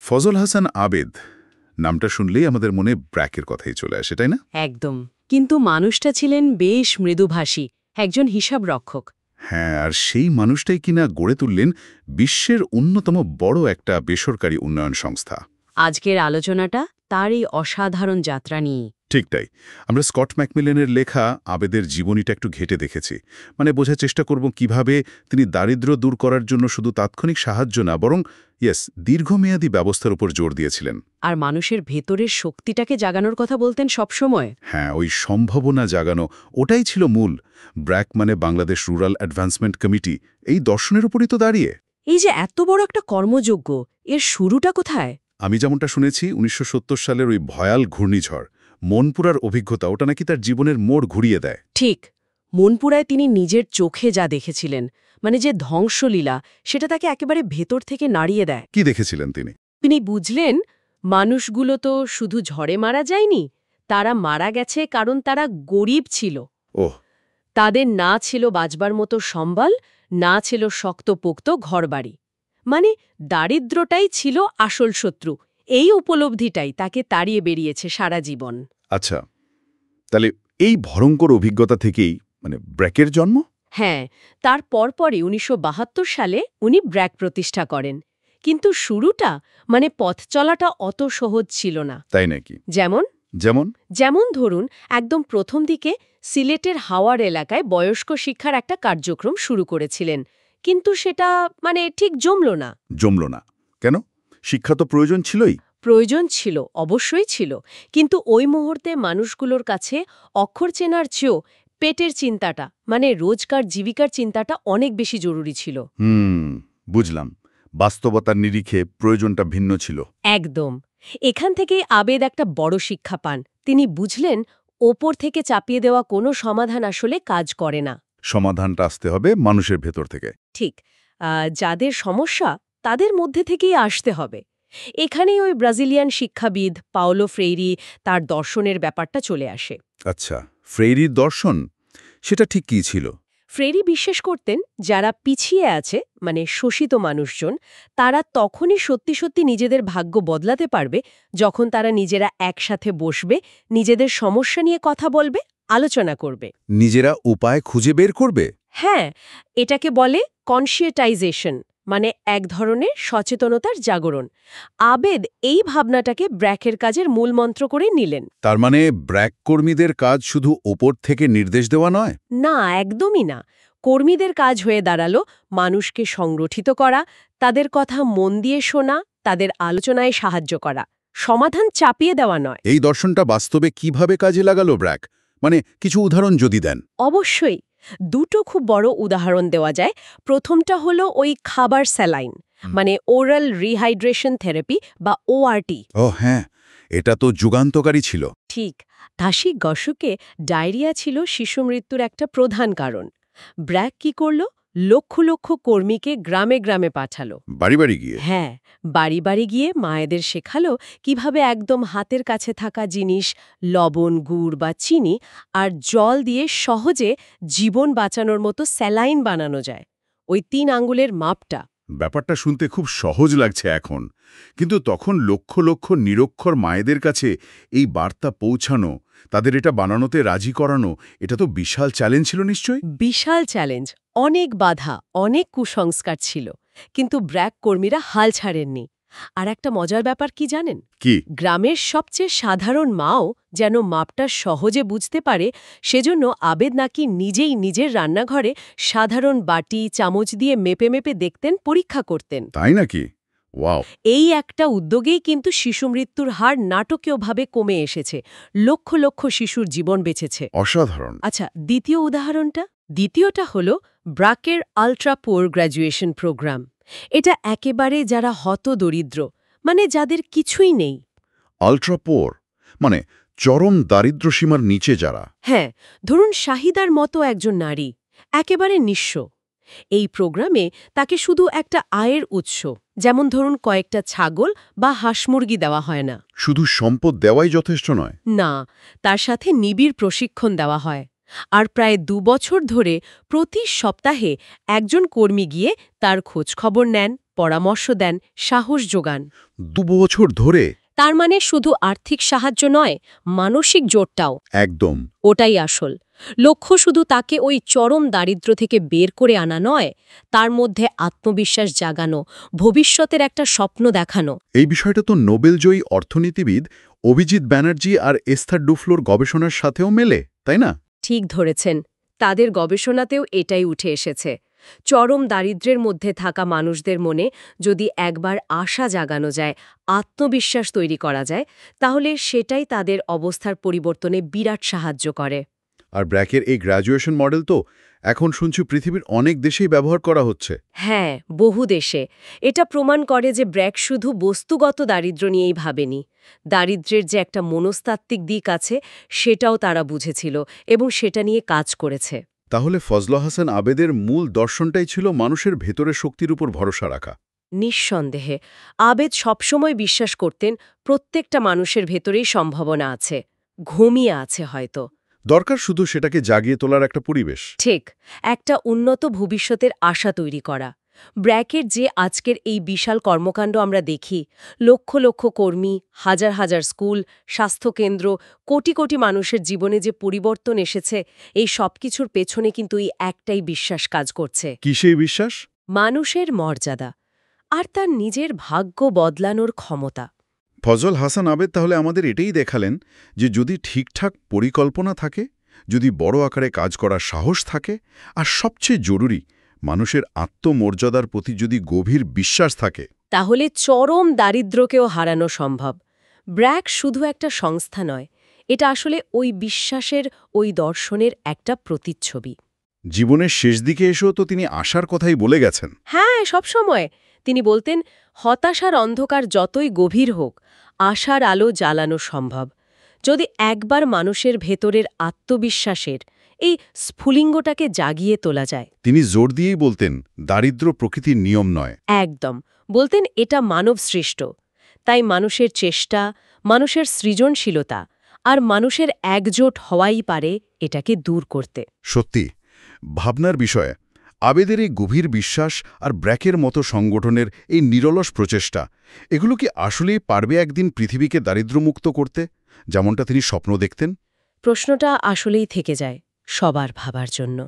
ফজল হাসান আবেদ নামটা শুনলেই আমাদের মনে ব্র্যাকের কথাই চলে আসে, তাই না? একদম। কিন্তু মানুষটা ছিলেন বেশ মৃদুভাষী, একজন হিসাব রক্ষক। হ্যাঁ, আর সেই মানুষটাই কিনা গড়ে তুললেন বিশ্বের অন্যতম বড় একটা বেসরকারি উন্নয়ন সংস্থা। আজকের আলোচনাটা তার এই অসাধারণ যাত্রা নিয়ে। ঠিক তাই। আমরা স্কট ম্যাকমিলানের লেখা আবেদের জীবনীটা একটু ঘেঁটে দেখেছি। মানে বোঝার চেষ্টা করব কিভাবে তিনি দারিদ্র্য দূর করার জন্য শুধু তাৎক্ষণিক সাহায্য না, বরং দীর্ঘমেয়াদী ব্যবস্থার উপর জোর দিয়েছিলেন। আর মানুষের ভেতরের শক্তিটাকে জাগানোর কথা বলতেন সবসময়। হ্যাঁ, ওই সম্ভাবনা জাগানো, ওটাই ছিল মূল। ব্র্যাক মানে বাংলাদেশ রুরাল অ্যাডভান্সমেন্ট কমিটি, এই দর্শনের উপরই তো দাঁড়িয়ে। এই যে এত বড় একটা কর্মযজ্ঞ, এর শুরুটা কোথায়? আমি যেমনটা শুনেছি ১৯৭০ সালের ওই ভয়াল ঘূর্ণিঝড় মনপুরার অভিজ্ঞতা, ওটা নাকি তার জীবনের মোড় ঘুরিয়ে দেয়। ঠিক। মনপুরায় তিনি নিজের চোখে যা দেখেছিলেন, মানে যে ধ্বংসলীলা, সেটা তাকে একেবারে ভেতর থেকে নাড়িয়ে দেয়। কি দেখেছিলেন তিনি? তিনি বুঝলেন মানুষগুলো তো শুধু ঝড়ে মারা যায়নি, তারা মারা গেছে কারণ তারা গরিব ছিল। ওহ। তাদের না ছিল বাঁচবার মতো সম্বল, না ছিল শক্তপোক্ত ঘরবাড়ি। মানে দারিদ্র্যটাই ছিল আসল শত্রু। এই উপলব্ধিটাই তাকে তাড়িয়ে বেরিয়েছে সারা জীবন। আচ্ছা, তাহলে এই ভয়ঙ্কর অভিজ্ঞতা থেকেই মানে ব্র্যাকের জন্ম? হ্যাঁ, তার পরপরই ১৯৭২ সালে উনি ব্র্যাক প্রতিষ্ঠা করেন। কিন্তু শুরুটা, মানে পথ চলাটা অত সহজ ছিল না। তাই নাকি? যেমন যেমন? যেমন ধরুন, একদম প্রথম দিকে সিলেটের হাওয়ার এলাকায় বয়স্ক শিক্ষার একটা কার্যক্রম শুরু করেছিলেন, কিন্তু সেটা ঠিক জমল না। জমল না কেন? শিক্ষা তো প্রয়োজন ছিলই। প্রয়োজন ছিল, অবশ্যই ছিল, কিন্তু ওই মুহূর্তে মানুষগুলোর কাছে অক্ষর চেনার চেয়েও পেটের চিন্তাটা, রোজকার জীবিকার চিন্তাটা অনেক বেশি জরুরি ছিল। বুঝলাম। বাস্তবতার নিরিখে প্রয়োজনটা ভিন্ন ছিল। একদম। এখান থেকেই আবেদ একটা বড় শিক্ষা পান। তিনি বুঝলেন ওপর থেকে চাপিয়ে দেওয়া কোনো সমাধান আসলে কাজ করে না। সমাধানটা আসতে হবে মানুষের ভেতর থেকে। ঠিক। যাদের সমস্যা তাদের মধ্যে থেকেই আসতে হবে। এখানেই ওই ব্রাজিলিয়ান শিক্ষাবিদ পাওলো ফ্রেইরি তার দর্শনের ব্যাপারটা চলে আসে। আচ্ছা, ফ্রেইরির দর্শন সেটা ঠিক কী ছিল? ফ্রেইরি বিশ্বাস করতেন যারা পিছিয়ে আছে, শোষিত মানুষজন, তারা তখনই সত্যি সত্যি নিজেদের ভাগ্য বদলাতে পারবে যখন তারা নিজেরা একসাথে বসবে, নিজেদের সমস্যা নিয়ে কথা বলবে, আলোচনা করবে। নিজেরা উপায় খুঁজে বের করবে? হ্যাঁ, এটাকে বলে কনসিয়েটাইজেশন, এক ধরনের সচেতনতার জাগরণ। আবেদ এই ভাবনাটাকে ব্র্যাকের কাজের মূলমন্ত্র করে নিলেন। তার মানে ব্র্যাক কর্মীদের কাজ শুধু ওপর থেকে নির্দেশ দেওয়া নয়? না, একদমই না। কর্মীদের কাজ হয়ে দাঁড়ালো মানুষকে সংগঠিত করা, তাদের কথা মন দিয়ে শোনা, তাদের আলোচনায় সাহায্য করা, সমাধান চাপিয়ে দেওয়া নয়। এই দর্শনটা বাস্তবে কিভাবে কাজে লাগালো ব্র্যাক? কিছু উদাহরণ যদি দেন। অবশ্যই। দুটো খুব বড় উদাহরণ দেওয়া যায়। প্রথমটা হলো ওই খাবার স্যালাইন, ওরাল রিহাইড্রেশন থেরাপি বা ওআরটি। ও হ্যাঁ, এটা তো যুগান্তকারী ছিল। ঠিক। ৮০ দশকে ডায়রিয়া ছিল শিশু মৃত্যুর একটা প্রধান কারণ। ব্র্যাক কি করল? লক্ষ লক্ষ কর্মীকে গ্রামে গ্রামে পাঠালো। বাড়ি বাড়ি গিয়ে? হ্যাঁ, বাড়ি বাড়ি গিয়ে মায়েদের শেখালো কিভাবে একদম হাতের কাছে থাকা জিনিস, লবণ, গুড় বা চিনি আর জল দিয়ে সহজে জীবন বাঁচানোর মতো স্যালাইন বানানো যায়। ওই ৩ আঙ্গুলের মাপটা। ব্যাপারটা শুনতে খুব সহজ লাগছে এখন, কিন্তু তখন লক্ষ লক্ষ নিরক্ষর মায়েদের কাছে এই বার্তা পৌঁছানো, তাদের এটা বানানোতে রাজি করানো, এটা তো বিশাল চ্যালেঞ্জ ছিল নিশ্চয়ই। বিশাল চ্যালেঞ্জ, অনেক বাধা, অনেক কুসংস্কার ছিল, কিন্তু ব্র্যাক কর্মীরা হাল ছাড়েননি। আর একটা মজার ব্যাপার কি জানেন? কি? গ্রামের সবচেয়ে সাধারণ মাও যেন মাপটা সহজে বুঝতে পারে, সেজন্য আবেদ নাকি নিজেই নিজের রান্নাঘরে সাধারণ বাটি চামচ দিয়ে মেপে মেপে দেখতেন, পরীক্ষা করতেন। তাই নাকি? ওয়াও! এই একটা উদ্যোগেই কিন্তু শিশু মৃত্যুর হার নাটকীয়ভাবে কমে এসেছে, লক্ষ লক্ষ শিশুর জীবন বেঁচেছে। অসাধারণ। আচ্ছা, দ্বিতীয় উদাহরণটা? দ্বিতীয়টা হলো ব্র্যাকের আল্ট্রা পুয়ার গ্র্যাজুয়েশন প্রোগ্রাম। এটা একেবারে যারা হতদরিদ্র, যাদের কিছুই নেই। আল্ট্রা পোর মানে চরম দারিদ্র্যসীমার নিচে যারা? হ্যাঁ, ধরুন শাহিদার মতো একজন নারী, একেবারে নিঃস্ব। এই প্রোগ্রামে তাকে শুধু একটা আয়ের উৎস, যেমন ধরুন কয়েকটা ছাগল বা হাঁস মুরগি দেওয়া হয় না। শুধু সম্পদ দেওয়াই যথেষ্ট নয়? না, তার সাথে নিবিড় প্রশিক্ষণ দেওয়া হয়। আর প্রায় ২ বছর ধরে প্রতি সপ্তাহে একজন কর্মী গিয়ে তার খোঁজ খবর নেন, পরামর্শ দেন, সাহস যোগান। 2 বছর ধরে? তার মানে শুধু আর্থিক সাহায্য নয়, মানসিক জোরটাও। একদম। ওটাই আসল লক্ষ্য। শুধু তাকে ওই চরম দারিদ্র্য থেকে বের করে আনা নয়, তার মধ্যে আত্মবিশ্বাস জাগানো, ভবিষ্যতের একটা স্বপ্ন দেখানো। এই বিষয়টা তো নোবেলজয়ী অর্থনীতিবিদ অভিজিৎ ব্যানার্জি আর এস্থার ডুফলোর গবেষণার সাথেও মেলে, তাই না? ঠিক ধরেছেন, তাদের গবেষণাতেও এটাই উঠে এসেছে। চরম দারিদ্র্যের মধ্যে থাকা মানুষদের মনে যদি একবার আশা জাগানো যায়, আত্মবিশ্বাস তৈরি করা যায়, তাহলে সেটাই তাদের অবস্থার পরিবর্তনে বিরাট সাহায্য করে। আর ব্র্যাকের এই গ্র্যাজুয়েশন মডেল তো এখন শুনছি পৃথিবীর অনেক দেশেই ব্যবহার করা হচ্ছে। হ্যাঁ, বহু দেশে। এটা প্রমাণ করে যে ব্র্যাক শুধু বস্তুগত দারিদ্র্য নিয়েই ভাবেনি। দারিদ্র্যের যে একটা মনস্তাত্ত্বিক দিক আছে, সেটাও তারা বুঝেছিল এবং সেটা নিয়ে কাজ করেছে। তাহলে ফজল হাসান আবেদের মূল দর্শনটাই ছিল মানুষের ভেতরের শক্তির উপর ভরসা রাখা। নিঃসন্দেহে আবেদ সবসময় বিশ্বাস করতেন প্রত্যেকটা মানুষের ভেতরেই সম্ভাবনা আছে, ঘুমিয়ে আছে হয়তো। দরকার শুধু সেটাকে জাগিয়ে তোলার একটা পরিবেশ। ঠিক, একটা উন্নত ভবিষ্যতের আশা তৈরি করা। ব্র্যাকের যে আজকের এই বিশাল কর্মকাণ্ড আমরা দেখি, লক্ষ লক্ষ কর্মী, হাজার হাজার স্কুল, স্বাস্থ্যকেন্দ্র, কোটি কোটি মানুষের জীবনে যে পরিবর্তন এসেছে, এই সবকিছুর পেছনে কিন্তু এই একটাই বিশ্বাস কাজ করছে। কি সেই বিশ্বাস? মানুষের মর্যাদা আর তার নিজের ভাগ্য বদলানোর ক্ষমতা। ফজল হাসান আবেদ তাহলে আমাদের এটাই দেখালেন যে যদি ঠিকঠাক পরিকল্পনা থাকে, যদি বড় আকারে কাজ করার সাহস থাকে, আর সবচেয়ে জরুরি মানুষের আত্মমর্যাদার প্রতি যদি গভীর বিশ্বাস থাকে, তাহলে চরম দারিদ্র্যকেও হারানো সম্ভব। ব্র্যাক শুধু একটা সংস্থা নয়, এটা আসলে ওই বিশ্বাসের, ওই দর্শনের একটা প্রতিচ্ছবি। জীবনের শেষ দিকে এসেও তো তিনি আশার কথাই বলে গেছেন। হ্যাঁ, সবসময় তিনি বলতেন, হতাশার অন্ধকার যতই গভীর হোক, আশার আলো জ্বালানো সম্ভব। যদি একবার মানুষের ভেতরের আত্মবিশ্বাসের এই স্ফুলিঙ্গটাকে জাগিয়ে তোলা যায়। তিনি জোর দিয়েই বলতেন, দারিদ্র্য প্রকৃতির নিয়ম নয়। একদম, বলতেন এটা মানব সৃষ্ট। তাই মানুষের চেষ্টা, মানুষের সৃজনশীলতা আর মানুষের একজোট হওয়াই পারে এটাকে দূর করতে। সত্যি ভাবনার বিষয়ে আবেদের এই গভীর বিশ্বাস আর ব্র্যাকের মতো সংগঠনের এই নিরলস প্রচেষ্টা, এগুলো কি আসলেই পারবে একদিন পৃথিবীকে দারিদ্র্যমুক্ত করতে, যেমনটা তিনি স্বপ্ন দেখতেন? প্রশ্নটা আসলেই থেকে যায় সবার ভাবার জন্য।